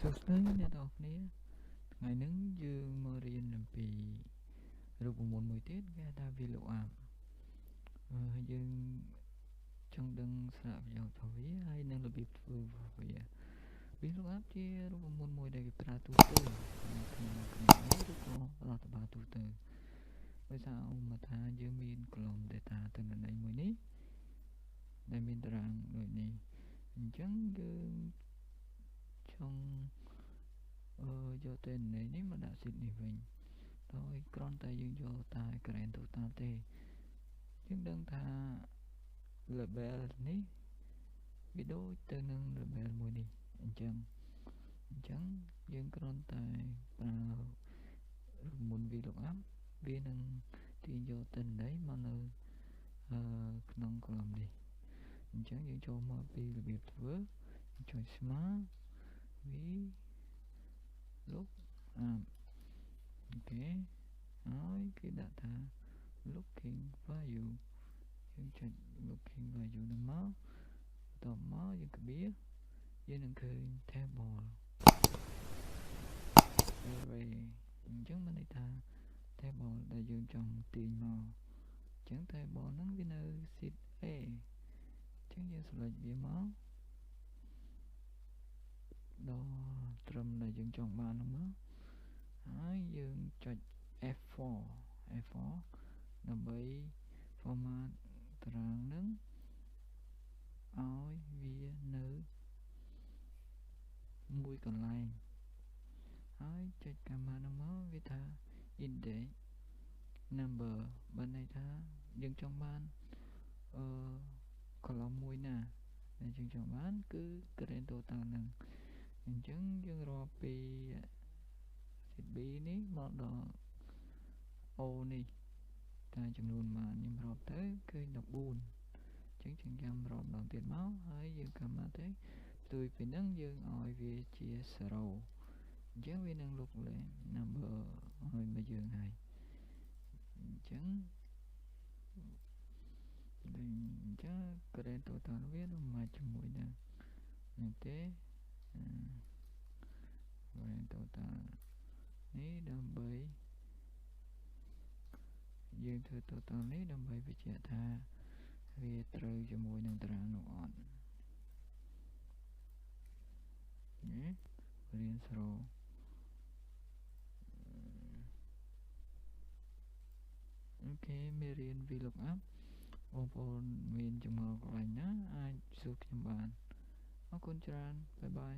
សួស្តីអ្នកទាំងអស់គ្នាថ្ងៃនេះយើងមករៀនអំពីរូបមន្តមួយទៀតគេហៅថា VLOOKUP យើងចង់ដឹងសារៈប្រយោជន៍របស់វាហើយនិងរបៀបធ្វើរបស់វា VLOOKUP ជារូបមន្តមួយដែលគេប្រើទូទៅក្នុងកម្មវិធីឬក៏រដ្ឋបាលទូទៅដោយសារមកថាយើងមានកលំ data ទិន្នន័យមួយនេះដែលមានតារាងដូចនេះអញ្ចឹងយើងចង់យកទិន្នន័យនេះមកដាក់ sheet នេះវិញដោយគ្រាន់តែយើងយកតែ grand total ទេយើងដឹងថា label នេះវាដូចទៅនឹង label មួយនេះអញ្ចឹងយើងគ្រាន់តែប្រើរូបមន្ត VLOOKUP វានឹងទាញយកទិន្នន័យមកនៅក្នុង column នេះអញ្ចឹងយើងចូលមកពីរបៀបធ្វើចុចស្មើ VLOOKUP អូខេហើយគេដាក់ថា looking value យើងចុច looking value នឹងមកតមកយើងក្បៀយើងនឹងឃើញ table array អញ្ចឹងមានន័យថា table ដែលយើងចង់ទាញមកអញ្ចឹង table ហ្នឹងវានៅ sheet A អញ្ចឹងយើង select វាមកដល់ត្រឹមដែលយើងចង់បានហ្នឹងមកហើយយើងចុច F4 ដើម្បី format តារាងហ្នឹងឲ្យវានៅមួយកន្លែងហើយចុចកាម៉ាហ្នឹងមកវាថា index number បានន័យថាយើងចង់បានcolumn មួយណាដែលយើងចង់បានគឺ grand total ហ្នឹងអញ្ចឹងយើងរាប់ពី sheet B នេះមកដល់ O នេះតែចំនួនបានខ្ញុំរាប់ទៅឃើញ14អញ្ចឹងចាំរាប់ម្ដងទៀតមកហើយយើងកាត់មកទៅផ្ទុយពីហ្នឹងយើងឲ្យវាជា0អញ្ចឹងវានឹង look number ឲ្យមកយើងហើយអញ្ចឹងgrand total វានឹងមកជាមួយនឹងទេ grand total នេះដើម្បីយើងធ្វើ total នេះដើម្បីបញ្ជាក់ថាវាត្រូវជាមួយនឹងតារាងនោះអត់រៀនស្រូអូខេមេរៀន VLOOKUP បងប្អូនមានចម្ងល់កន្លែងណាអាចសួរខ្ញុំបានអរគុណច្រើនបាយបាយ